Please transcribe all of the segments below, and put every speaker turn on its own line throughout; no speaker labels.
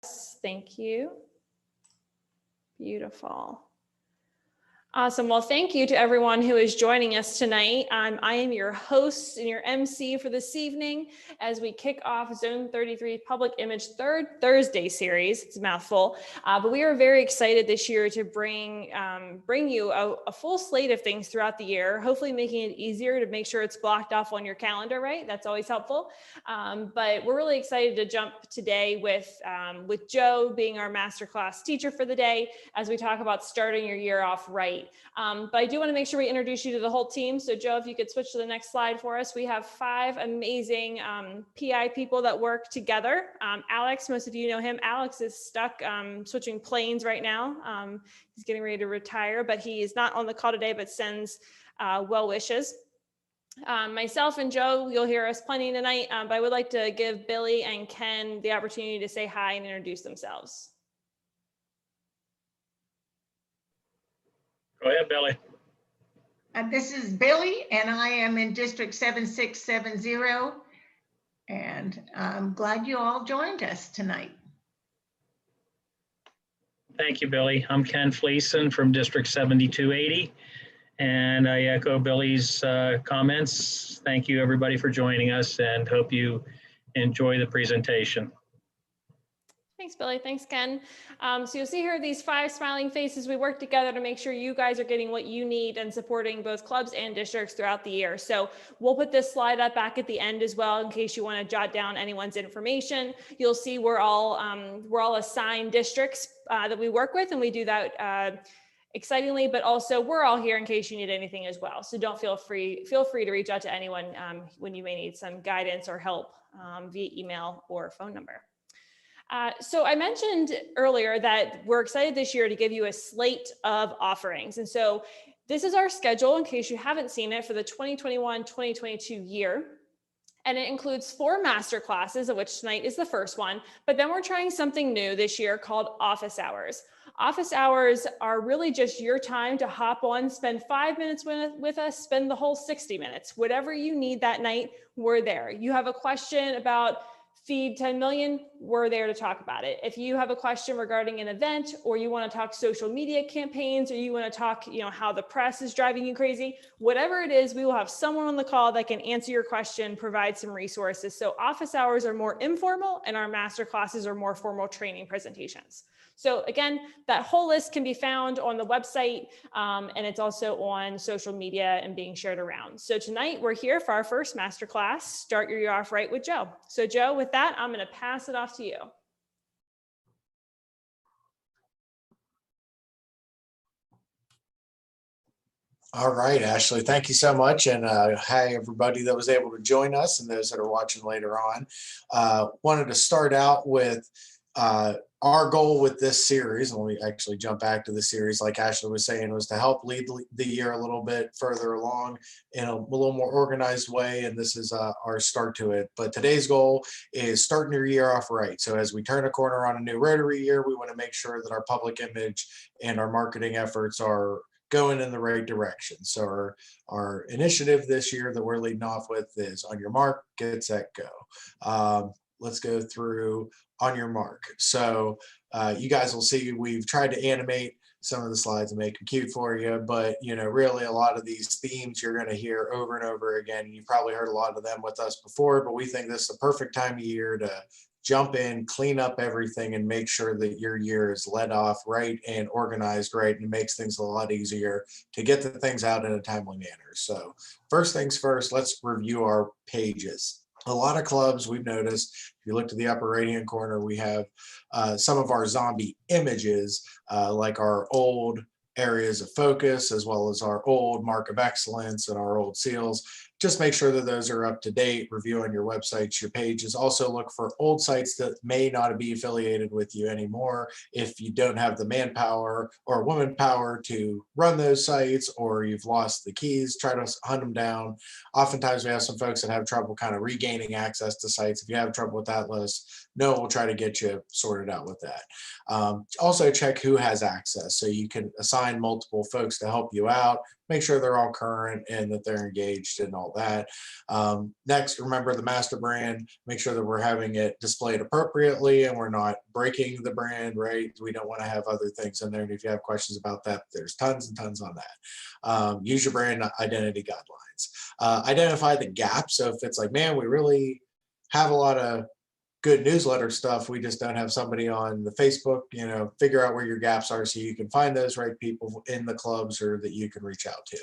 Thank you. Beautiful. Awesome. Well, thank you to everyone who is joining us tonight. I am your host and your MC for this evening as we kick off Zone 33 Public Image Third Thursday series. It's a mouthful, but we are very excited this year to bring you a full slate of things throughout the year, hopefully making it easier to make sure it's blocked off on your calendar, right? That's always helpful. But we're really excited to jump today with Joe being our MasterClass teacher for the day as we talk about starting your year off right. But I do want to make sure we introduce you to the whole team. So Joe, if you could switch to the next slide for us. We have 5 amazing PI people that work together. Alex, most of you know him. Alex is stuck switching planes right now. He's getting ready to retire, but he is not on the call today, but sends well wishes. Myself and Joe, you'll hear us plenty tonight, but I would like to give Billy and Ken the opportunity to say hi and introduce themselves.
Go ahead, Billy.
This is Billy, and I am in District 7670, and I'm glad you all joined us tonight.
Thank you, Billy. I'm Ken Fleeson from District 7280, and I echo Billy's comments. Thank you, everybody, for joining us, and hope you enjoy the presentation.
Thanks, Billy. Thanks, Ken. So you'll see here these 5 smiling faces. We work together to make sure you guys are getting what you need and supporting both clubs and districts throughout the year. So we'll put this slide up back at the end as well in case you want to jot down anyone's information. You'll see we're all assigned districts that we work with, and we do that excitingly, but also we're all here in case you need anything as well. So don't feel free to reach out to anyone when you may need some guidance or help via email or phone number. So I mentioned earlier that we're excited this year to give you a slate of offerings. And so this is our schedule in case you haven't seen it for the 2021-2022 year. And it includes 4 master classes, of which tonight is the first one. But then we're trying something new this year called office hours. Office hours are really just your time to hop on, spend 5 minutes with us, spend the whole 60 minutes. Whatever you need that night, we're there. You have a question about Feed 10 million, we're there to talk about it. If you have a question regarding an event, or you want to talk social media campaigns, or you want to talk, how the press is driving you crazy, whatever it is, we will have someone on the call that can answer your question, provide some resources. So office hours are more informal, and our master classes are more formal training presentations. So again, that whole list can be found on the website, and it's also on social media and being shared around. So tonight we're here for our first masterclass, Start Your Year Off Right with Joe. So Joe, with that, I'm going to pass it off to you.
All right, Ashley, thank you so much. And hi, everybody that was able to join us and those that are watching later on. Wanted to start out with our goal with this series, and we actually jump back to the series, like Ashley was saying, was to help lead the year a little bit further along in a little more organized way. And this is our start to it. But today's goal is starting your year off right. So as we turn a corner on a new Rotary year, we want to make sure that our public image and our marketing efforts are going in the right direction. So our initiative this year that we're leading off with is on your mark, get set, go. Let's go through on your mark. So you guys will see we've tried to animate some of the slides and make them cute for you, but really a lot of these themes you're going to hear over and over again. You've probably heard a lot of them with us before, but we think this is the perfect time of year to jump in, clean up everything, and make sure that your year is led off right and organized right, and it makes things a lot easier to get the things out in a timely manner. So first things first, let's review our pages. A lot of clubs, we've noticed, if you look to the upper right-hand corner, we have some of our zombie images, like our old areas of focus, as well as our old mark of excellence and our old seals. Just make sure that those are up to date. Review on your websites, your pages. Also look for old sites that may not be affiliated with you anymore. If you don't have the manpower or woman power to run those sites, or you've lost the keys, try to hunt them down. Oftentimes we have some folks that have trouble kind of regaining access to sites. If you have trouble with that, let us no, we'll try to get you sorted out with that. Also check who has access, so you can assign multiple folks to help you out, make sure they're all current and that they're engaged and all that. Next, remember the master brand, make sure that we're having it displayed appropriately and we're not breaking the brand, right? We don't want to have other things in there. And if you have questions about that, there's tons and tons on that. Use your brand identity guidelines. Identify the gaps. So if it's like, man, we really have a lot of good newsletter stuff, we just don't have somebody on the Facebook, figure out where your gaps are so you can find those right people in the clubs or that you can reach out to.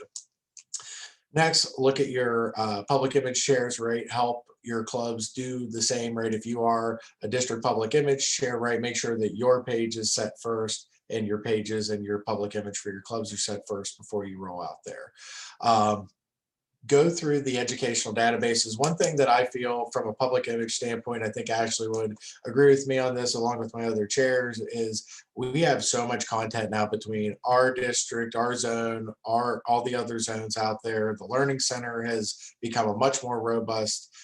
Next, look at your public image shares, right? Help your clubs do the same, right? If you are a district public image share, right, make sure that your page is set first and your pages and your public image for your clubs are set first before you roll out there. Go through the educational databases. One thing that I feel from a public image standpoint, I think Ashley would agree with me on this along with my other chairs, is we have so much content now between our district, our zone, all the other zones out there. The Learning Center has become a much more robust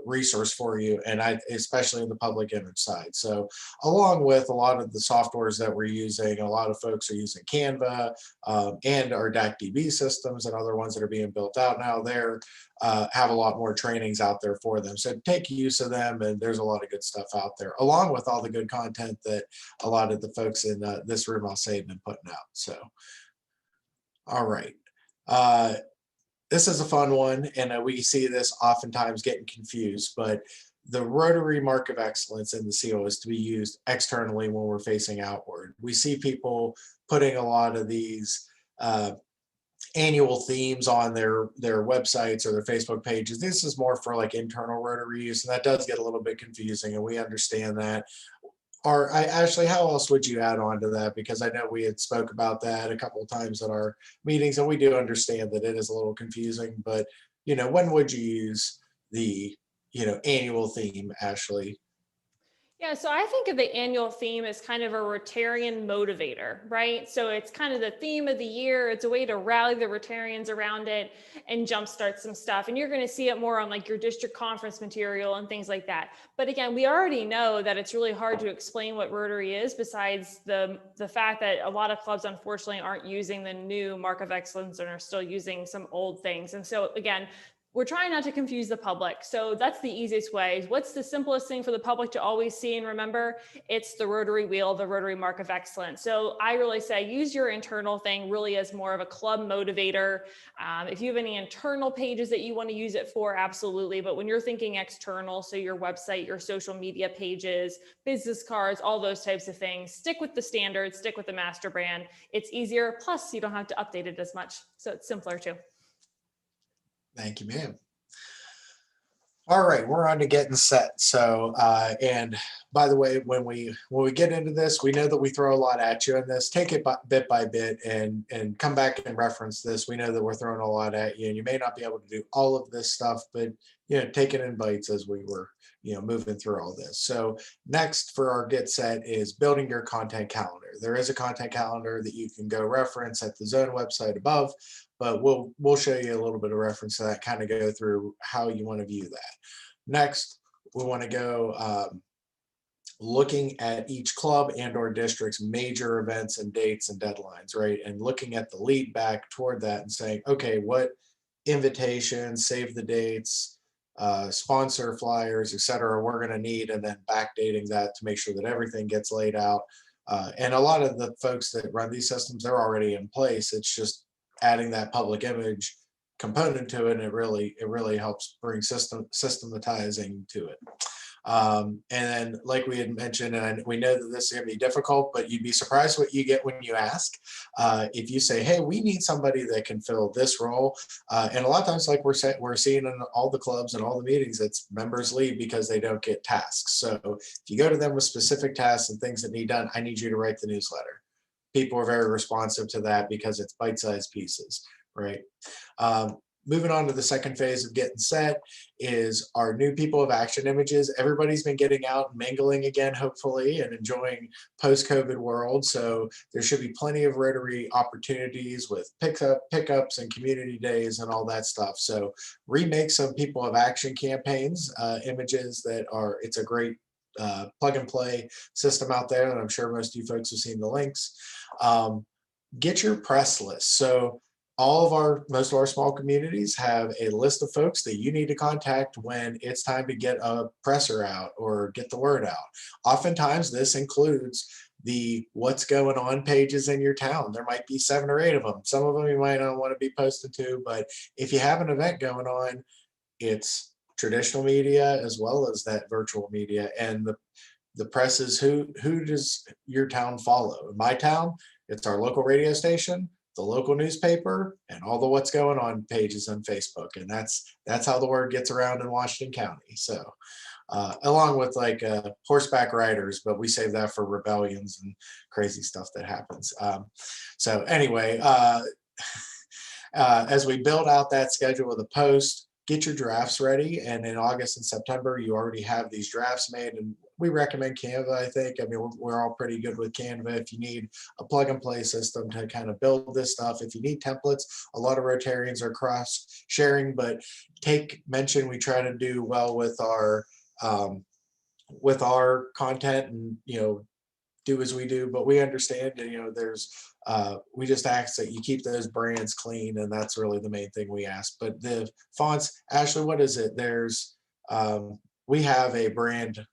resource for you, and especially in the public image side. So along with a lot of the softwares that we're using, a lot of folks are using Canva and our DACDB systems and other ones that are being built out now there have a lot more trainings out there for them. So take use of them, and there's a lot of good stuff out there, along with all the good content that a lot of the folks in this room, I'll say, have been putting out. So, all right. This is a fun one, and we see this oftentimes getting confused, but the Rotary Mark of Excellence in the seal is to be used externally when we're facing outward. We see people putting a lot of these annual themes on their websites or their Facebook pages. This is more for like internal Rotary use, and that does get a little bit confusing, and we understand that. Ashley, how else would you add on to that? Because I know we had spoke about that a couple of times at our meetings, and we do understand that it is a little confusing, but when would you use the annual theme, Ashley?
Yeah, so I think of the annual theme as kind of a Rotarian motivator, right? So it's kind of the theme of the year. It's a way to rally the Rotarians around it and jumpstart some stuff. And you're going to see it more on like your district conference material and things like that. But again, we already know that it's really hard to explain what Rotary is, besides the fact that a lot of clubs, unfortunately, aren't using the new Mark of Excellence and are still using some old things. And so again, we're trying not to confuse the public. So that's the easiest way. What's the simplest thing for the public to always see and remember? It's the Rotary wheel, the Rotary Mark of Excellence. So I really say use your internal thing really as more of a club motivator. If you have any internal pages that you want to use it for, absolutely. But when you're thinking external, so your website, your social media pages, business cards, all those types of things, stick with the standards, stick with the master brand. It's easier. Plus, you don't have to update it as much. So it's simpler too.
Thank you, ma'am. All right, we're on to getting set. So, and by the way, when we get into this, we know that we throw a lot at you in this. Take it bit by bit and come back and reference this. We know that we're throwing a lot at you, and you may not be able to do all of this stuff, but take it in bites as we were moving through all this. So next for our get set is building your content calendar. There is a content calendar that you can go reference at the zone website above, but we'll show you a little bit of reference to that, kind of go through how you want to view that. Next, we want to go looking at each club and or district's major events and dates and deadlines, right? And looking at the lead back toward that and saying, okay, what invitations, save the dates, sponsor flyers, etc. we're going to need, and then backdating that to make sure that everything gets laid out. And a lot of the folks that run these systems, they're already in place. It's just adding that public image component to it, and it really helps bring systematizing to it. And then, like we had mentioned, and we know that this is going to be difficult, but you'd be surprised what you get when you ask. If you say, hey, we need somebody that can fill this role, and a lot of times, like we're seeing in all the clubs and all the meetings, it's members leave because they don't get tasks. So if you go to them with specific tasks and things that need done, I need you to write the newsletter. People are very responsive to that because it's bite-sized pieces, right? Moving on to the second phase of getting set is our new people of action images. Everybody's been getting out and mingling again, hopefully, and enjoying post-COVID world. So there should be plenty of Rotary opportunities with pickups and community days and all that stuff. So remake some people of action campaigns, images that are, it's a great plug and play system out there, and I'm sure most of you folks have seen the links. Get your press list. So most of our small communities have a list of folks that you need to contact when it's time to get a presser out or get the word out. Oftentimes this includes the what's going on pages in your town. There might be 7 or 8 of them. Some of them you might not want to be posted to, but if you have an event going on, it's traditional media as well as that virtual media. And the press is who does your town follow? In my town, it's our local radio station, the local newspaper, and all the what's going on pages on Facebook. And that's how the word gets around in Washington County. So along with like horseback riders, but we save that for rebellions and crazy stuff that happens. So anyway, as we build out that schedule of the post, get your drafts ready. And in August and September, you already have these drafts made. And we recommend Canva, I think. I mean, we're all pretty good with Canva. If you need a plug and play system to kind of build this stuff, if you need templates, a lot of Rotarians are cross sharing, but mention we try to do well with our content and, do as we do, but we understand, there's we just ask that you keep those brands clean, and that's really the main thing we ask. But the fonts, Ashley, what is it? There's we have a brand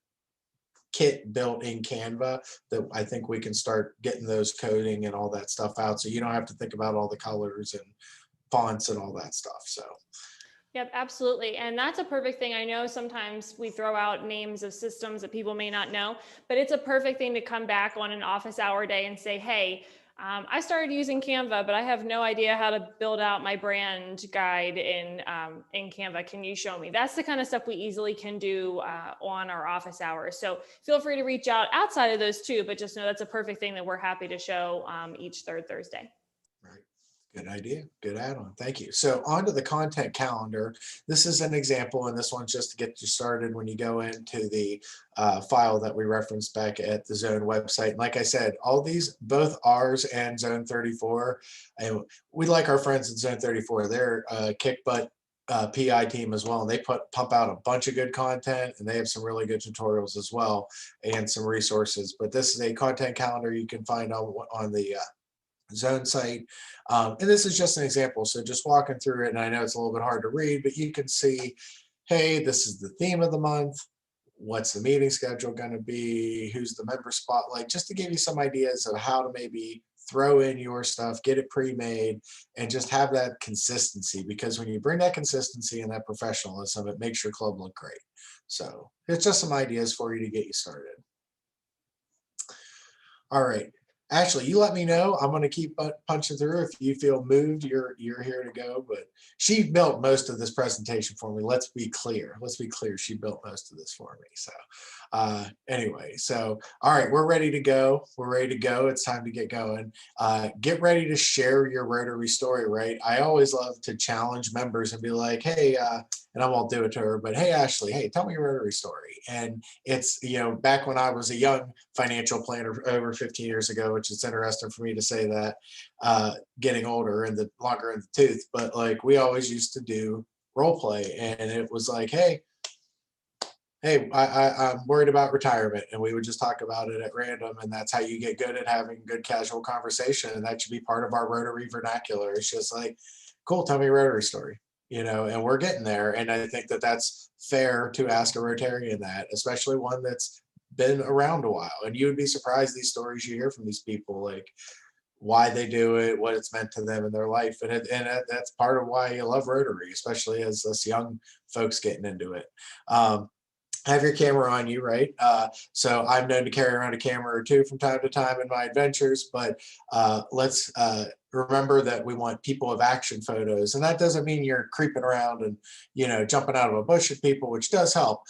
kit built in Canva that I think we can start getting those coding and all that stuff out, so you don't have to think about all the colors and fonts and all that stuff. So
Yep, absolutely. And that's a perfect thing. I know sometimes we throw out names of systems that people may not know, but it's a perfect thing to come back on an office hour day and say, hey, I started using Canva, but I have no idea how to build out my brand guide in Canva. Can you show me? That's the kind of stuff we easily can do on our office hours. So feel free to reach out outside of those too, but just know that's a perfect thing that we're happy to show each third Thursday.
right. Good idea. Good add-on. Thank you. So on to the content calendar. This is an example, and this one's just to get you started when you go into the file that we referenced back at the Zone website. And like I said, all these, both ours and Zone 34, and we like our friends at Zone 34. They're kick butt PI team as well, and they pump out a bunch of good content, and they have some really good tutorials as well and some resources. But this is a content calendar you can find on the Zone site. And this is just an example. So just walking through it, and I know it's a little bit hard to read, but you can see, hey, this is the theme of the month. What's the meeting schedule going to be? Who's the member spotlight? Just to give you some ideas of how to maybe throw in your stuff, get it pre-made, and just have that consistency. Because when you bring that consistency and that professionalism, it makes your club look great. So it's just some ideas for you to get you started. All right. Ashley, you let me know. I'm going to keep punching through. If you feel moved, you're here to go. But she built most of this presentation for me. Let's be clear. She built most of this for me. So anyway, so all right, we're ready to go. It's time to get going. Get ready to share your Rotary story, right? I always love to challenge members and be like, hey, and I won't do it to her, but hey, Ashley, hey, tell me your Rotary story. And it's, back when I was a young financial planner over 15 years ago, which is interesting for me to say that, getting older and the longer in the tooth, but like we always used to do role play, and it was like, hey, I'm worried about retirement, and we would just talk about it at random, and that's how you get good at having good casual conversation, and that should be part of our Rotary vernacular. It's just like, cool, tell me a Rotary story, and we're getting there, and I think that that's fair to ask a Rotarian that, especially one that's been around a while, and you would be surprised these stories you hear from these people, like why they do it, what it's meant to them in their life, and that's part of why you love Rotary, especially as us young folks getting into it. Have your camera on you, right? So I've known to carry around a camera or two from time to time in my adventures, but let's remember that we want people of action photos, and that doesn't mean you're creeping around and jumping out of a bush at people, which does help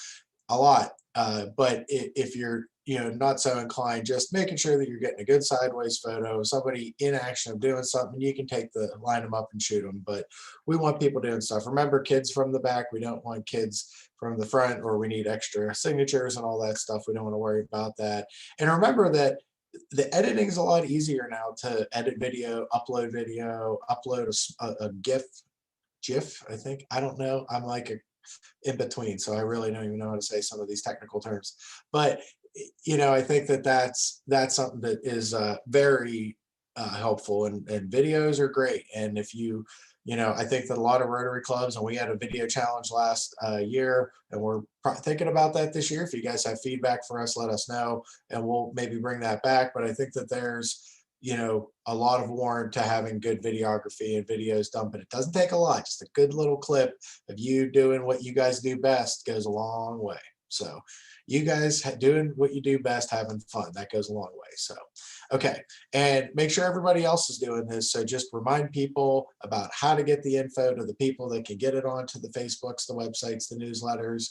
a lot. But if you're not so inclined, just making sure that you're getting a good sideways photo of somebody in action of doing something. You can line them up and shoot them, but we want people doing stuff. Remember, kids from the back. We don't want kids from the front, or we need extra signatures and all that stuff. We don't want to worry about that. And remember that the editing is a lot easier now to edit video, upload a GIF, I think. I don't know. I'm like in between. So I really don't even know how to say some of these technical terms. But, I think that that's something that is very helpful, and videos are great. And if I think that a lot of Rotary clubs, and we had a video challenge last year, and we're thinking about that this year. If you guys have feedback for us, let us know, and we'll maybe bring that back. But I think that there's, a lot of warrant to having good videography and videos done, but it doesn't take a lot. Just a good little clip of you doing what you guys do best goes a long way. So you guys doing what you do best, having fun, that goes a long way. So, okay. And make sure everybody else is doing this. So just remind people about how to get the info to the people that can get it onto the Facebooks, the websites, the newsletters.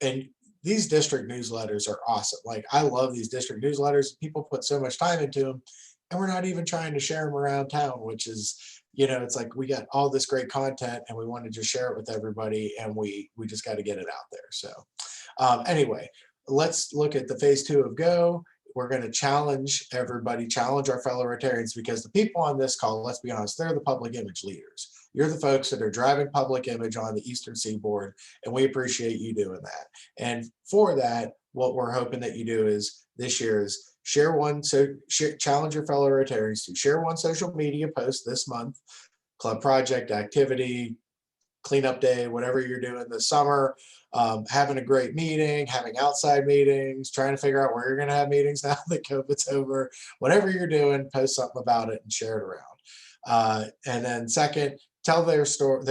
And these district newsletters are awesome. Like, I love these district newsletters. People put so much time into them, and we're not even trying to share them around town, which is, it's like we got all this great content and we want to just share it with everybody, and we just got to get it out there. So anyway, let's look at the phase 2 of Go. We're going to challenge everybody, challenge our fellow Rotarians, because the people on this call, let's be honest, they're the public image leaders. You're the folks that are driving public image on the Eastern Seaboard, and we appreciate you doing that. And for that, what we're hoping that you do is this year is challenge your fellow Rotarians to share one social media post this month, club project, activity, cleanup day, whatever you're doing this summer, having a great meeting, having outside meetings, trying to figure out where you're going to have meetings now that COVID's over. Whatever you're doing, post something about it and share it around. And then second, tell their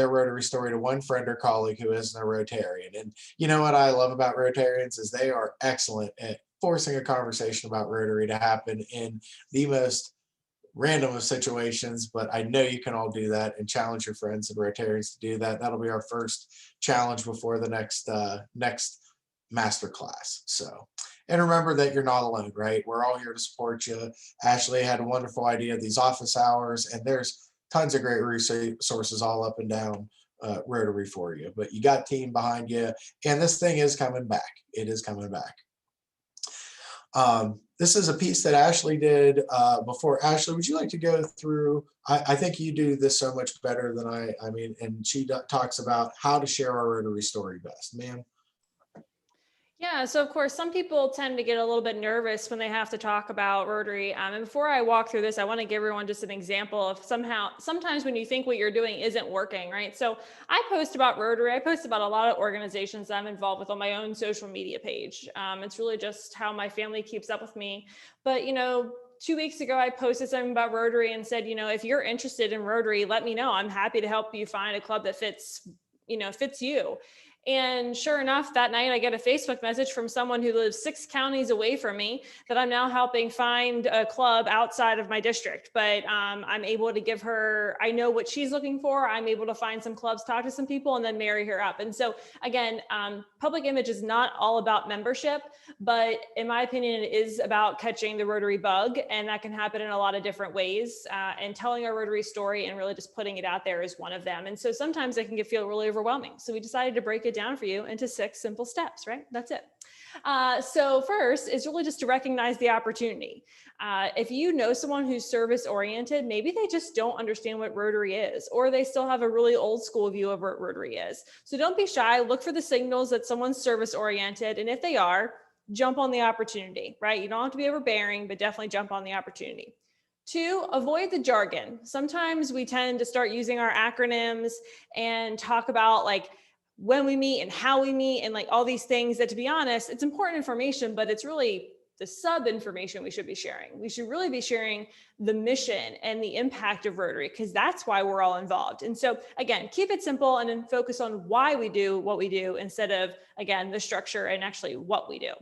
Rotary story to one friend or colleague who isn't a Rotarian. And you know what I love about Rotarians is they are excellent at forcing a conversation about Rotary to happen in the most random of situations, but I know you can all do that, and challenge your friends and Rotarians to do that. That'll be our first challenge before the next MasterClass. So, and remember that you're not alone, right? We're all here to support you. Ashley had a wonderful idea of these office hours, and there's tons of great resources all up and down Rotary for you, but you got team behind you, and this thing is coming back. It is coming back. This is a piece that Ashley did before. Ashley, would you like to go through? I think you do this so much better than I mean, and she talks about how to share our Rotary story best, ma'am.
Yeah, so of course, some people tend to get a little bit nervous when they have to talk about Rotary. And before I walk through this, I want to give everyone just an example of sometimes when you think what you're doing isn't working, right? So I post about Rotary. I post about a lot of organizations that I'm involved with on my own social media page. It's really just how my family keeps up with me. But, 2 weeks ago, I posted something about Rotary and said, if you're interested in Rotary, let me know. I'm happy to help you find a club that fits you. And sure enough, that night I get a Facebook message from someone who lives 6 counties away from me that I'm now helping find a club outside of my district. But I'm able to give her, I know what she's looking for. I'm able to find some clubs, talk to some people, and then marry her up. And so again, public image is not all about membership, but in my opinion, it is about catching the Rotary bug. And that can happen in a lot of different ways. And telling our Rotary story and really just putting it out there is one of them. And so sometimes it can feel really overwhelming. So we decided to break it down for you into 6 simple steps, right? That's it. So first is really just to recognize the opportunity. If you know someone who's service oriented, maybe they just don't understand what Rotary is, or they still have a really old school view of what Rotary is. So don't be shy, look for the signals that someone's service oriented. And if they are, jump on the opportunity, right? You don't have to be overbearing, but definitely jump on the opportunity. 2, avoid the jargon. Sometimes we tend to start using our acronyms and talk about like when we meet and how we meet and like all these things that, to be honest, it's important information, but it's really the sub information we should be sharing. We should really be sharing the mission and the impact of Rotary, because that's why we're all involved. And so again, keep it simple and then focus on why we do what we do instead of, again, the structure and actually what we do.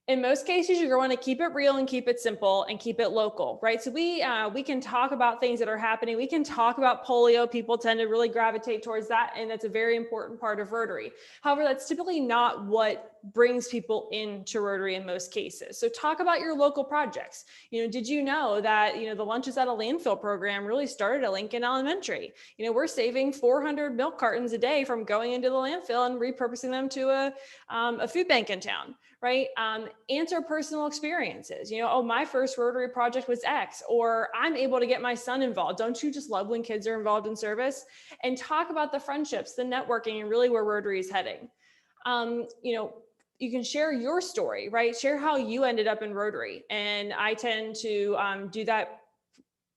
In most cases, you're going to keep it real and keep it simple and keep it local, right? So we can talk about things that are happening. We can talk about polio. People tend to really gravitate towards that, and that's a very important part of Rotary. However, that's typically not what brings people into Rotary in most cases. So talk about your local projects. Did you know that, the Lunches at a Landfill program really started at Lincoln Elementary? We're saving 400 milk cartons a day from going into the landfill and repurposing them to a food bank in town. right? Answer personal experiences. You know, oh, my first Rotary project was X, or I'm able to get my son involved. Don't you just love when kids are involved in service? And talk about the friendships, the networking, and really where Rotary is heading. You know, you can share your story, right? Share how you ended up in Rotary. And I tend to do that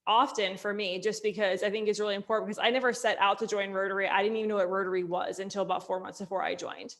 often for me, just because I think it's really important, because I never set out to join Rotary. I didn't even know what Rotary was until about 4 months before I joined.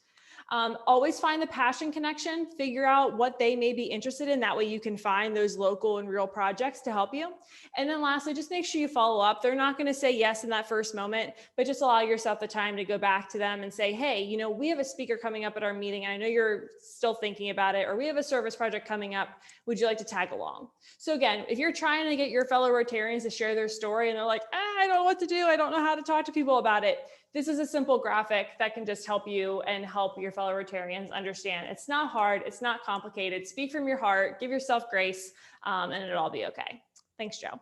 Always find the passion connection, figure out what they may be interested in. That way you can find those local and real projects to help you. And then lastly, just make sure you follow up. They're not going to say yes in that first moment, but just allow yourself the time to go back to them and say, hey, you know, we have a speaker coming up at our meeting. I know you're still thinking about it, or we have a service project coming up. Would you like to tag along? So again, if you're trying to get your fellow Rotarians to share their story and they're like, I don't know what to do, I don't know how to talk to people about it, this is a simple graphic that can just help you and help your fellow Rotarians understand. It's not hard, it's not complicated. Speak from your heart, give yourself grace, and it'll all be okay. Thanks, Joe.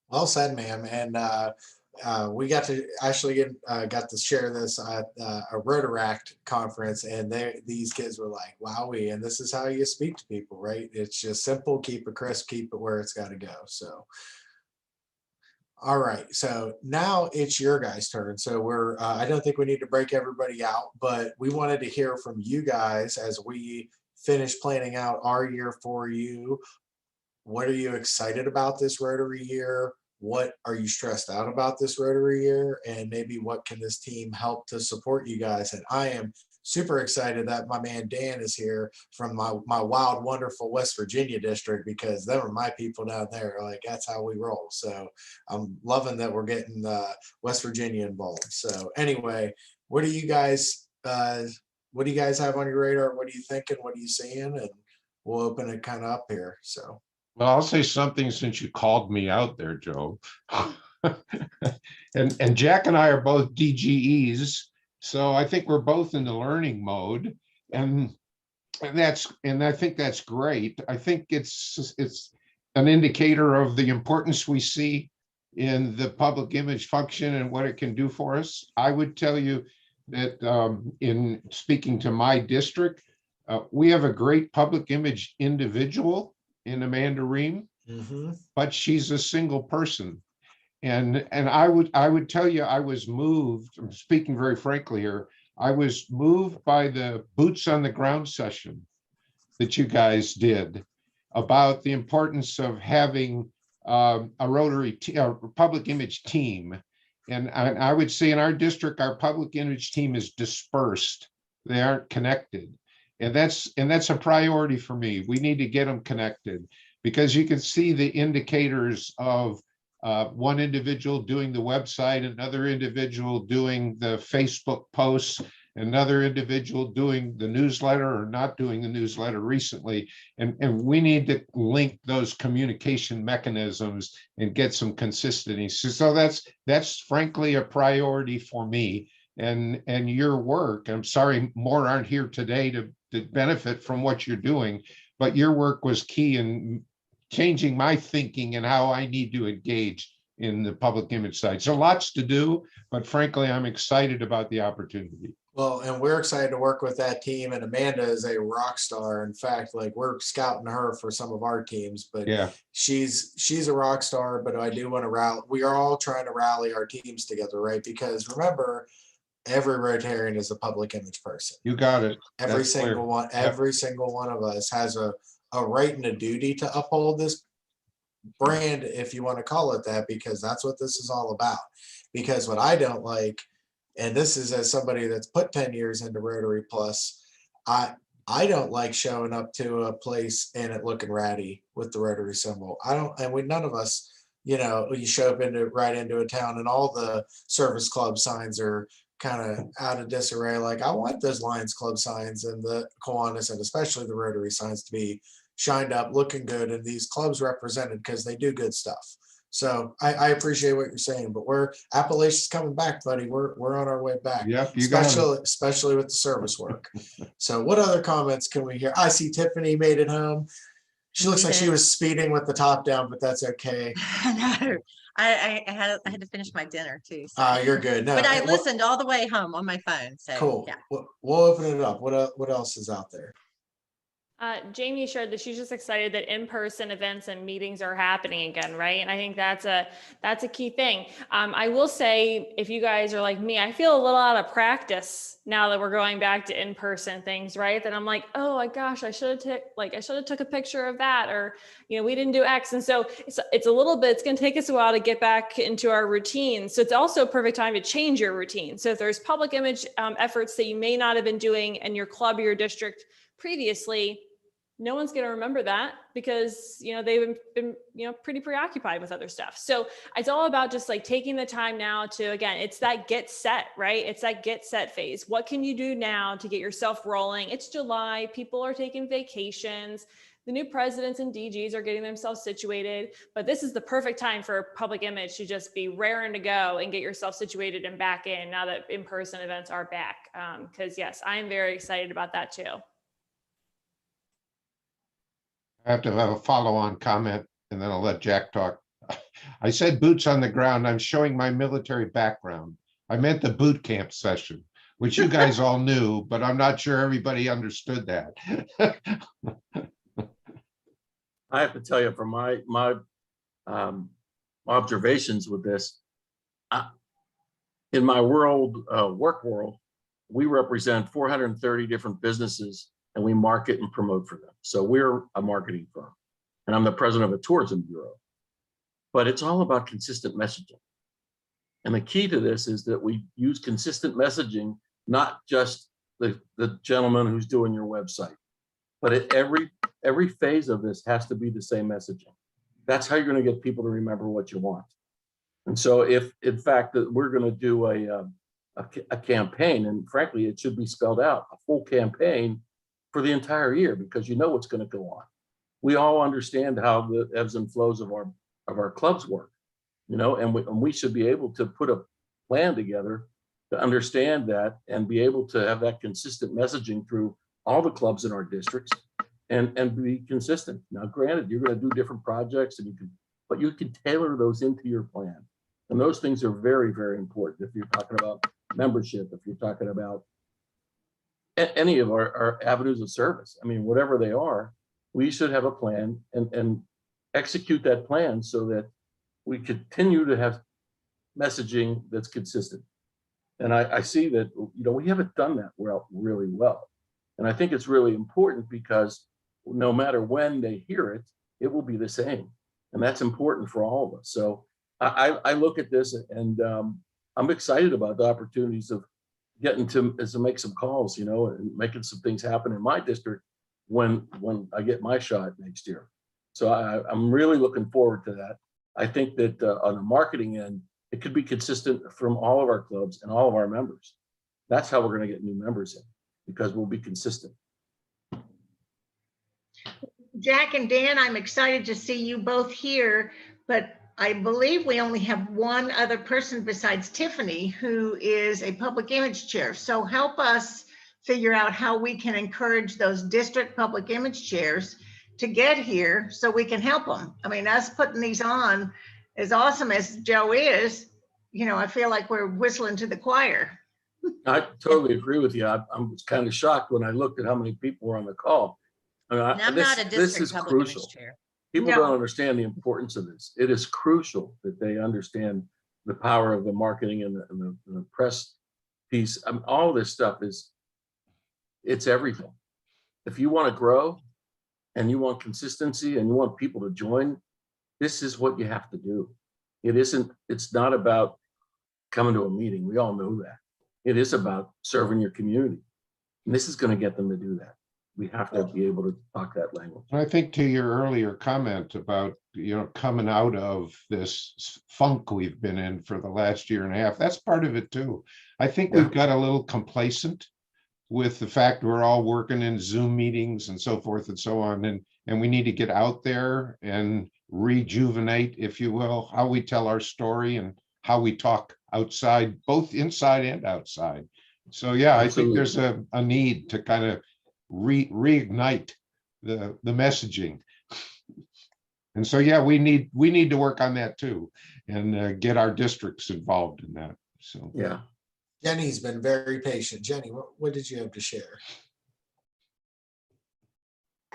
Well said, ma'am. And we got to actually got to share this at a Rotaract conference, and these kids were like, "Wowee!" And this is how you speak to people, right? It's just simple, keep it crisp, keep it where it's got to go. So, all right. So now it's your guys' turn. So we're I don't think we need to break everybody out, but we wanted to hear from you guys as we finish planning out our year for you. What are you excited about this Rotary year? What are you stressed out about this Rotary year? And maybe what can this team help to support you guys? And I am super excited that my man Dan is here from my wild, wonderful West Virginia district, because them are my people down there. Like, that's how we roll. So I'm loving that we're getting West Virginia involved. So anyway, what do you guys have on your radar? What are you thinking? What are you seeing? And we'll open it kind of up here. So.
Well, I'll say something since you called me out there, Joe. and Jack and I are both DGEs, so I think we're both in the learning mode, and I think that's great. I think it's an indicator of the importance we see in the public image function and what it can do for us. I would tell you that in speaking to my district, we have a great public image individual in Amanda Ream, but she's a single person. And I would tell you, I was moved, I'm speaking very frankly here, I was moved by the boots on the ground session that you guys did about the importance of having a Rotary public image team. And I would say in our district, our public image team is dispersed. They aren't connected. And that's a priority for me. We need to get them connected, because you can see the indicators of one individual doing the website, another individual doing the Facebook posts, another individual doing the newsletter or not doing the newsletter recently. And we need to link those communication mechanisms and get some consistency. So that's frankly a priority for me. And your work, I'm sorry more aren't here today to benefit from what you're doing, but your work was key in changing my thinking and how I need to engage in the public image side. So lots to do, but frankly, I'm excited about the opportunity.
Well, and we're excited to work with that team. And Amanda is a rock star. In fact, like, we're scouting her for some of our teams, but yeah, she's a rock star. But I do want to rally. We are all trying to rally our teams together, right? Because remember, every Rotarian is a public image person.
You got it.
Every single one. Every single one of us has a right and a duty to uphold this brand, if you want to call it that, because that's what this is all about. Because what I don't like, and this is as somebody that's put 10 years into Rotary Plus, I don't like showing up to a place and it looking ratty with the Rotary symbol. I don't, and none of us, you know, you show up right into a town and all the service club signs are kind of out of disarray. Like, I want those Lions Club signs and the Kiwanis and especially the Rotary signs to be shined up, looking good, and these clubs represented, because they do good stuff. So I appreciate what you're saying, but Appalachia's coming back, buddy. We're on our way back.
Yep,
especially with the service work. So what other comments can we hear? I see Tiffany made it home. She looks like she was speeding with the top down, but that's okay.
No, I had to finish my dinner too. So.
You're good. No,
But I listened all the way home on my phone. So
cool.
yeah.
We'll open it up. What else is out there?
Jamie shared that she's just excited that in-person events and meetings are happening again, right? And I think that's a key thing. I will say, if you guys are like me, I feel a little out of practice now that we're going back to in-person things, right? That I'm like, oh my gosh, I should have took a picture of that, or we didn't do X. And so it's a little bit. It's going to take us a while to get back into our routine. So it's also a perfect time to change your routine. So if there's public image efforts that you may not have been doing in your club or your district previously, no one's going to remember that because, they've been, pretty preoccupied with other stuff. So it's all about just like taking the time now to, again, it's that get set, right? It's that get set phase. What can you do now to get yourself rolling? It's July. People are taking vacations. The new presidents and DGs are getting themselves situated, but this is the perfect time for public image to just be raring to go and get yourself situated and back in now that in-person events are back. Because yes, I'm very excited about that too.
I have to have a follow-on comment and then I'll let Jack talk. I said boots on the ground. I'm showing my military background. I meant the boot camp session, which you guys all knew, but I'm not sure everybody understood that.
I have to tell you, from my observations with this, in my work world, we represent 430 different businesses and we market and promote for them. So we're a marketing firm and I'm the president of a tourism bureau, but it's all about consistent messaging. And the key to this is that we use consistent messaging, not just the gentleman who's doing your website, but at every phase of this has to be the same messaging. That's how you're going to get people to remember what you want. And so if in fact that we're going to do a campaign, and frankly, it should be spelled out, a full campaign for the entire year, because you know what's going to go on. We all understand how the ebbs and flows of our clubs work, and we should be able to put a plan together to understand that and be able to have that consistent messaging through all the clubs in our districts and be consistent. Now, granted, you're going to do different projects but you can tailor those into your plan. And those things are very, very important. If you're talking about membership, if you're talking about any of our avenues of service, whatever they are, we should have a plan and execute that plan so that we continue to have messaging that's consistent. And I see that, we haven't done that really well. And I think it's really important because no matter when they hear it, it will be the same. And that's important for all of us. So I look at this and I'm excited about the opportunities of getting to make some calls, and making some things happen in my district when I get my shot next year. So I'm really looking forward to that. I think that on the marketing end, it could be consistent from all of our clubs and all of our members. That's how we're going to get new members in, because we'll be consistent.
Jack and Dan, I'm excited to see you both here, but I believe we only have one other person besides Tiffany who is a public image chair. So help us figure out how we can encourage those district public image chairs to get here so we can help them. Us putting these on, as awesome as Joe is, I feel like we're whistling to the choir.
I totally agree with you. I was kind of shocked when I looked at how many people were on the call.
I'm not a district public image chair.
People don't understand the importance of this. It is crucial that they understand the power of the marketing and the press piece. All this stuff it's everything. If you want to grow and you want consistency and you want people to join, this is what you have to do. It's not about coming to a meeting. We all know that. It is about serving your community. And this is going to get them to do that. We have to be able to talk that language.
I think to your earlier comment about, coming out of this funk we've been in for the last year and a half, that's part of it too. I think we've got a little complacent with the fact we're all working in Zoom meetings and so forth and so on. And we need to get out there and rejuvenate, if you will, how we tell our story and how we talk outside, both inside and outside. So yeah, I think there's a need to kind of reignite the messaging. And so, yeah, we need to work on that too, and get our districts involved in that. So,
Yeah.
Jenny's been very patient. Jenny, what did you have to share?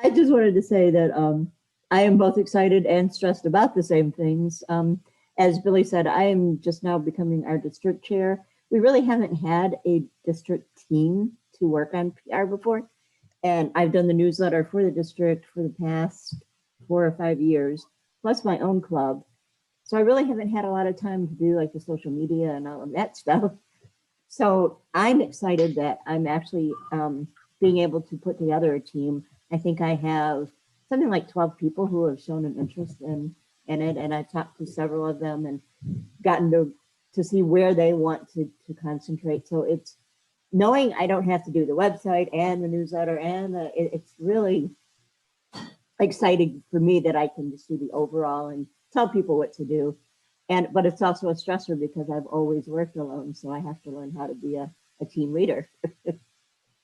I just wanted to say that I am both excited and stressed about the same things. As Billy said, I am just now becoming our district chair. We really haven't had a district team to work on PR before. And I've done the newsletter for the district for the past 4 or 5 years, plus my own club. So I really haven't had a lot of time to do like the social media and all of that stuff. So I'm excited that I'm actually being able to put together a team. I think I have something like 12 people who have shown an interest in it. And I've talked to several of them and gotten to see where they want to concentrate. So it's knowing I don't have to do the website and the newsletter and it's really exciting for me that I can just do the overall and tell people what to do. But it's also a stressor because I've always worked alone. So I have to learn how to be a team leader.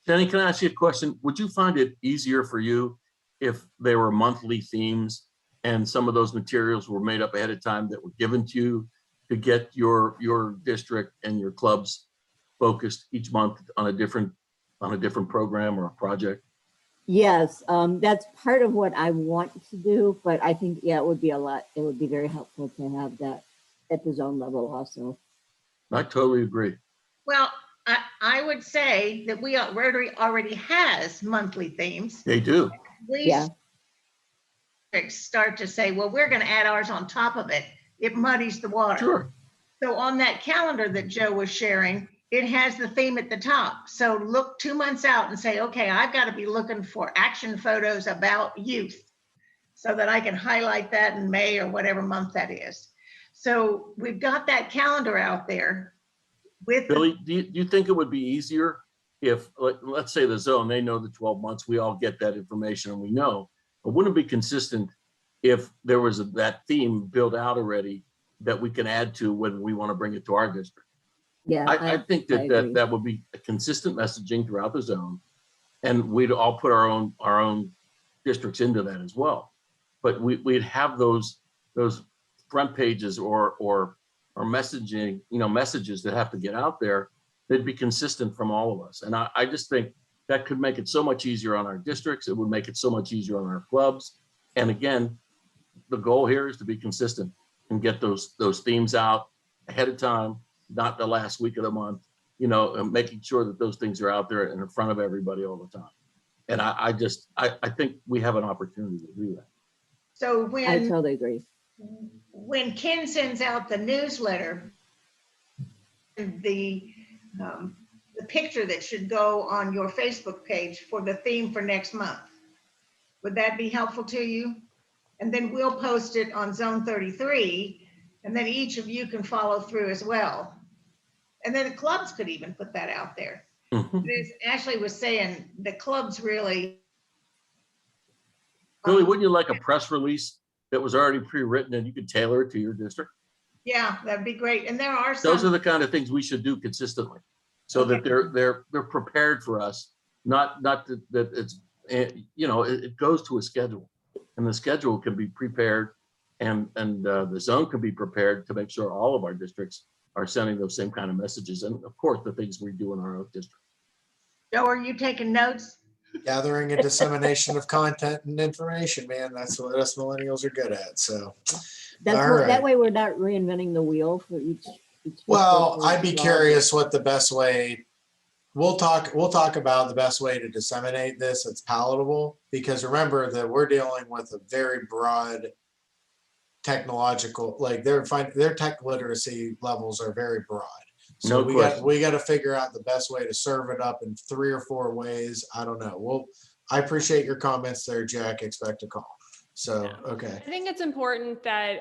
Jenny, can I ask you a question? Would you find it easier for you if they were monthly themes and some of those materials were made up ahead of time that were given to you to get your district and your clubs focused each month on a different program or a project?
Yes, that's part of what I want to do, but I think, yeah, it would be very helpful to have that at the zone level also.
I totally agree.
Well, I would say that Rotary already has monthly themes.
They do.
Yeah.
Start to say, well, we're going to add ours on top of it. It muddies the water.
Sure.
So on that calendar that Joe was sharing, it has the theme at the top. So look 2 months out and say, okay, I've got to be looking for action photos about youth so that I can highlight that in May or whatever month that is. So we've got that calendar out there. With
Billy, do you think it would be easier if, let's say the zone, they know the 12 months, we all get that information and we know, but wouldn't it be consistent if there was that theme built out already that we can add to when we want to bring it to our district?
Yeah,
I think that would be a consistent messaging throughout the zone, and we'd all put our own districts into that as well. But we'd have those front pages or messaging, messages that have to get out there. They'd be consistent from all of us, and I just think that could make it so much easier on our districts. It would make it so much easier on our clubs. And again, the goal here is to be consistent and get those themes out ahead of time, not the last week of the month, and making sure that those things are out there and in front of everybody all the time. And I think we have an opportunity to do that.
So
I totally agree.
When Ken sends out the newsletter, the picture that should go on your Facebook page for the theme for next month, would that be helpful to you? And then we'll post it on Zone 33, and then each of you can follow through as well. And then the clubs could even put that out there.
Mm-hmm.
As Ashley was saying, the clubs really.
Billy, wouldn't you like a press release that was already pre-written and you could tailor it to your district?
Yeah, that'd be great. And there are some.
Those are the kind of things we should do consistently, so that they're prepared for us. Not that it's it goes to a schedule, and the schedule can be prepared, and the zone can be prepared to make sure all of our districts are sending those same kind of messages, and of course the things we do in our own district.
Joe, are you taking notes?
Gathering and dissemination of content and information, man. That's what us millennials are good at. So
That way we're not reinventing the wheel for each
well, I'd be curious what the best way. We'll talk about the best way to disseminate this. It's palatable, because remember that we're dealing with a very broad technological, like their tech literacy levels are very broad. So we got to figure out the best way to serve it up in 3 or 4 ways. I don't know. Well, I appreciate your comments there, Jack. Expect a call. So, okay.
I think it's important that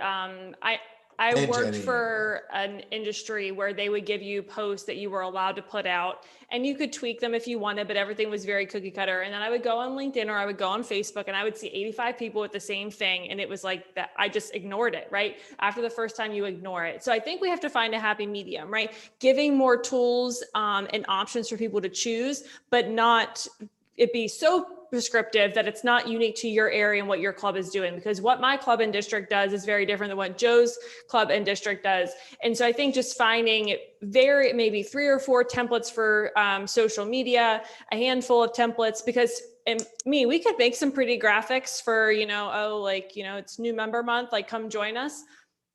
I worked for an industry where they would give you posts that you were allowed to put out, and you could tweak them if you wanted, but everything was very cookie cutter. And then I would go on LinkedIn or I would go on Facebook and I would see 85 people with the same thing. And it was like that. I just ignored it, right? After the first time you ignore it. So I think we have to find a happy medium, right? Giving more tools and options for people to choose, but not it be so prescriptive, that it's not unique to your area and what your club is doing, because what my club and district does is very different than what Joe's club and district does. And so I think just finding maybe 3 or 4 templates for social media, a handful of templates, because we could make some pretty graphics for, it's new member month, like come join us.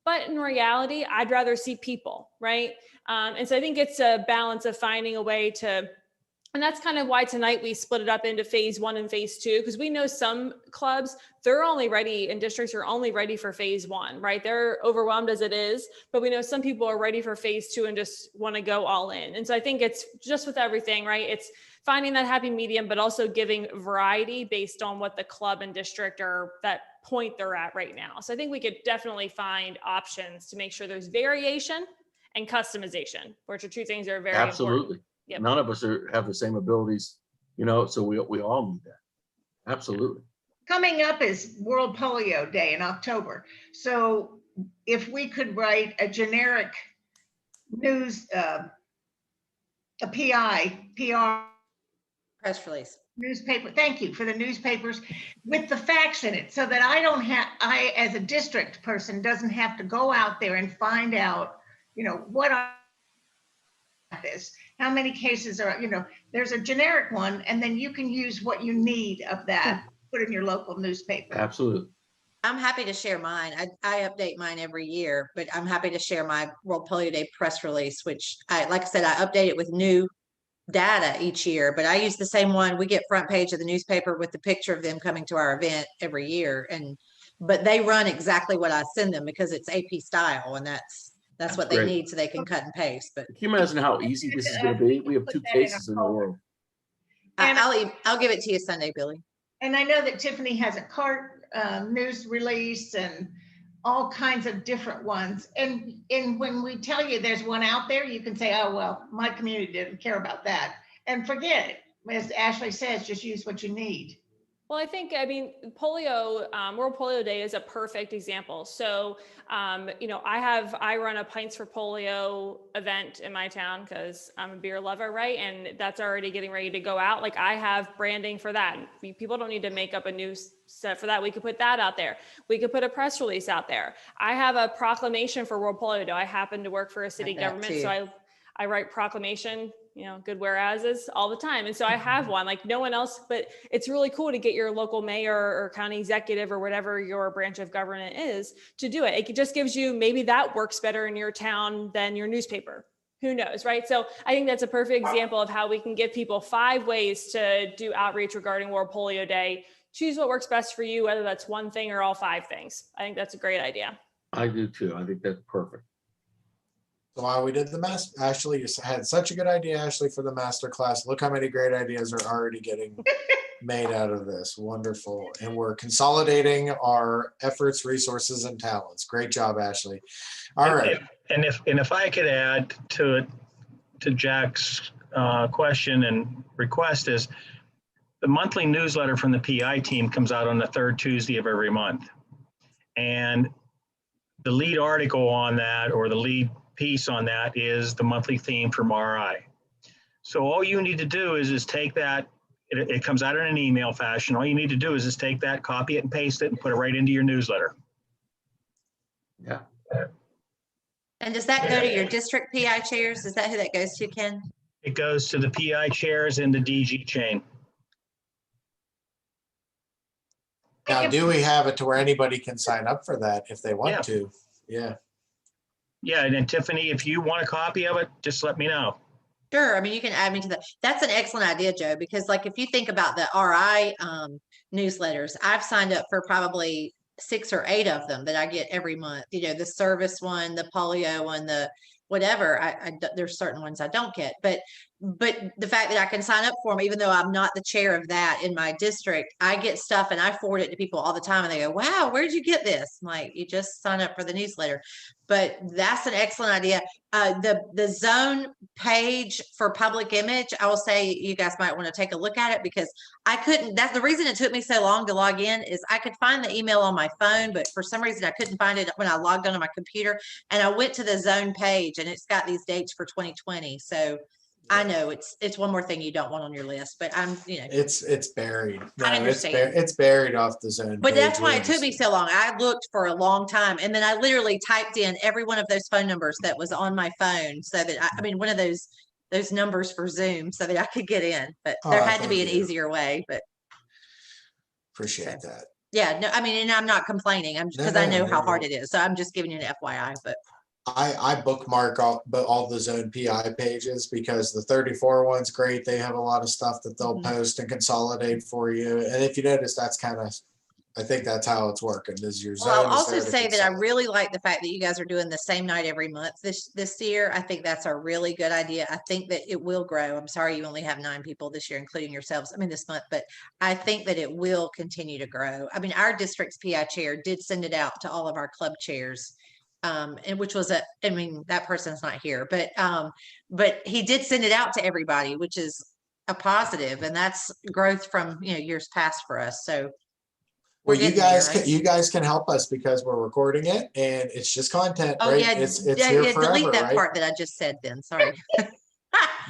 But in reality, I'd rather see people, right? And so I think it's a balance of finding a way to, and that's kind of why tonight we split it up into phase 1 and phase 2, because we know some clubs, they're only ready, and districts are only ready for phase 1, right? They're overwhelmed as it is, but we know some people are ready for phase 2 and just want to go all in. And so I think it's just with everything, right? It's finding that happy medium, but also giving variety based on what the club and district are, that point they're at right now. So I think we could definitely find options to make sure there's variation and customization, which are 2 things that are very
Absolutely.
important. Yep.
None of us have the same abilities, so we all need that. Absolutely.
Coming up is World Polio Day in October. So if we could write a generic news, a PR
Press release.
newspaper, thank you, for the newspapers with the facts in it, so that I as a district person doesn't have to go out there and find out, what are this, how many cases are, there's a generic one, and then you can use what you need of that, put in your local newspaper.
Absolutely.
I'm happy to share mine. I update mine every year, but I'm happy to share my World Polio Day press release, which like I said, I update it with new data each year, but I use the same one. We get front page of the newspaper with the picture of them coming to our event every year. But they run exactly what I send them because it's AP style, and that's what they
great.
need so they can cut and paste. But
Can you imagine how easy this is going to be? We have 2 cases in the world.
I'll give it to you Sunday, Billy.
And I know that Tiffany has a CART news release and all kinds of different ones. And when we tell you there's one out there, you can say, oh, well, my community didn't care about that. And forget it. As Ashley says, just use what you need.
Well, polio, World Polio Day is a perfect example. So, I run a Pints for Polio event in my town because I'm a beer lover, right? And that's already getting ready to go out. Like, I have branding for that. People don't need to make up a new set for that. We could put that out there. We could put a press release out there. I have a proclamation for World Polio Day. I happen to work for a city government, so I write proclamation, good whereases all the time. And so I have one, like no one else, but it's really cool to get your local mayor or county executive or whatever your branch of government is to do it. It just gives you, maybe that works better in your town than your newspaper. Who knows, right? So I think that's a perfect example of how we can give people 5 ways to do outreach regarding World Polio Day. Choose what works best for you, whether that's one thing or all 5 things. I think that's a great idea.
I do too. I think that's perfect.
So while we did Ashley, you had such a good idea, Ashley, for the MasterClass. Look how many great ideas are already getting made out of this. Wonderful. And we're consolidating our efforts, resources, and talents. Great job, Ashley. All right.
And if I could add to Jack's question and request is, the monthly newsletter from the PI team comes out on the 3rd Tuesday of every month. And the lead article on that, or the lead piece on that, is the monthly theme from RI. So all you need to do is take that, it comes out in an email fashion. All you need to do is just take that, copy it and paste it and put it right into your newsletter.
Yeah.
And does that go to your district PI chairs? Is that who that goes to, Ken?
It goes to the PI chairs in the DG chain.
Now, do we have it to where anybody can sign up for that if they want to? Yeah.
Yeah, and then Tiffany, if you want a copy of it, just let me know.
Sure. I mean, you can add me to that. That's an excellent idea, Joe, because like if you think about the RI newsletters, I've signed up for probably 6 or 8 of them that I get every month. The service one, the polio one, the whatever. There's certain ones I don't get, but the fact that I can sign up for them, even though I'm not the chair of that in my district, I get stuff and I forward it to people all the time and they go, wow, where'd you get this? I'm like, you just sign up for the newsletter. But that's an excellent idea. The zone page for public image, I will say you guys might want to take a look at it, because that's the reason it took me so long to log in, is I could find the email on my phone, but for some reason I couldn't find it when I logged onto my computer, and I went to the zone page and it's got these dates for 2020. So I know it's one more thing you don't want on your list, but
It's buried. No,
understand.
it's buried off the zone.
But
page.
that's why
We
it took me so long. I looked for a long time, and then I literally typed in every one of those phone numbers that was on my phone, so that I mean, one of those numbers for Zoom, so that I could get in. But there had to be an
thank you.
easier way. But
Appreciate that.
yeah, no, I mean, and I'm not complaining. I'm because
No,
I know
no,
how
no,
hard
no.
it is. So I'm just giving you an FYI. But
I bookmark all the zone PI pages because the 34 one's great. They have a lot of stuff that they'll post and consolidate for you. And if you notice, that's I think that's how it's working. Is your zone?
well, I'll
is
also
there to
say that I
consolidate.
really like the fact that you guys are doing the same night every month this year. I think that's a really good idea. I think that it will grow. I'm sorry you only have 9 people this year, including yourselves. I mean, this month, but I think that it will continue to grow. I mean, our district's PI chair did send it out to all of our club chairs. And which was I mean, that person's not here, but he did send it out to everybody, which is a positive, and that's growth from years past for us. So
Well, you guys can help us because we're recording it and it's just content,
oh
right?
yeah,
It's
yeah,
here
yeah, delete
forever,
that
right?
part that I just said. Then sorry.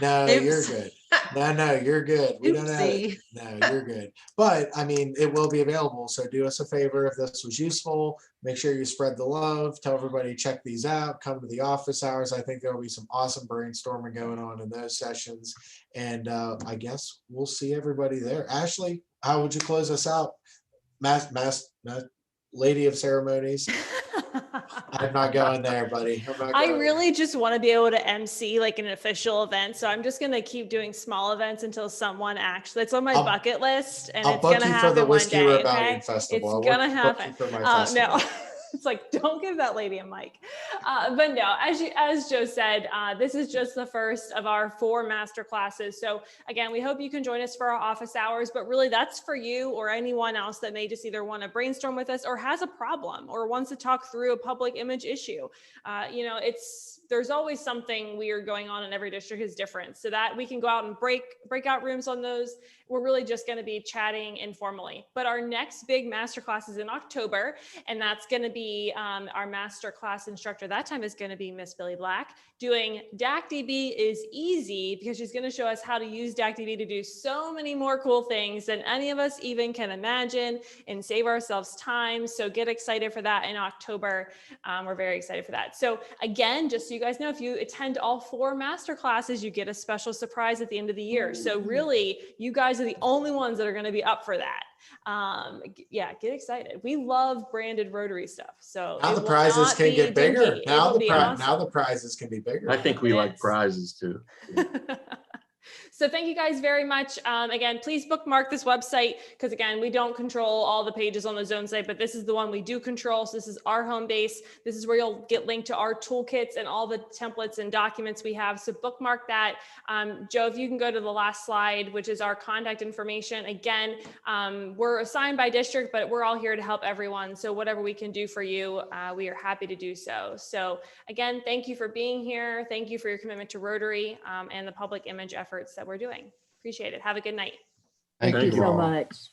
No, you're
Oops.
good. No, you're good. We don't have it.
Oopsie.
No, you're good. But I mean, it will be available. So do us a favor if this was useful. Make sure you spread the love. Tell everybody check these out. Come to the office hours. I think there will be some awesome brainstorming going on in those sessions. And I guess we'll see everybody there. Ashley, how would you close us out? Lady of ceremonies. I'm not going there, buddy.
I really just want to be able to MC like an official event. So I'm just going to keep doing small events until someone actually, it's on my bucket list and it's going to happen one day. Okay. It's going to happen. No, it's like, don't give that lady a mic. But no, as Joe said, this is just the first of our 4 master classes. So again, we hope you can join us for our office hours, but really that's for you or anyone else that may just either want to brainstorm with us or has a problem or wants to talk through a public image issue. There's always something weird going on in every district is different, so that we can go out and breakout rooms on those. We're really just going to be chatting informally. But our next big masterclass is in October, and that's going to be our masterclass instructor. That time is going to be Miss Billy Black doing DACDB is easy, because she's going to show us how to use DACDB to do so many more cool things than any of us even can imagine and save ourselves time. So get excited for that in October. We're very excited for that. So again, just so you guys know, if you attend all 4 master classes, you get a special surprise at the end of the year. So really, you guys are the only ones that are going to be up for that. Yeah, get excited. We love branded Rotary stuff. So
now the prizes can get bigger. Now the prizes can be bigger.
I think we like prizes too.
So thank you guys very much. Again, please bookmark this website, because again, we don't control all the pages on the zone site, but this is the one we do control. So this is our home base. This is where you'll get linked to our toolkits and all the templates and documents we have. So bookmark that. Joe, if you can go to the last slide, which is our contact information. Again, we're assigned by district, but we're all here to help everyone. So whatever we can do for you, we are happy to do so. So again, thank you for being here. Thank you for your commitment to Rotary and the public image efforts that we're doing. Appreciate it. Have a good night.
Thank you so much.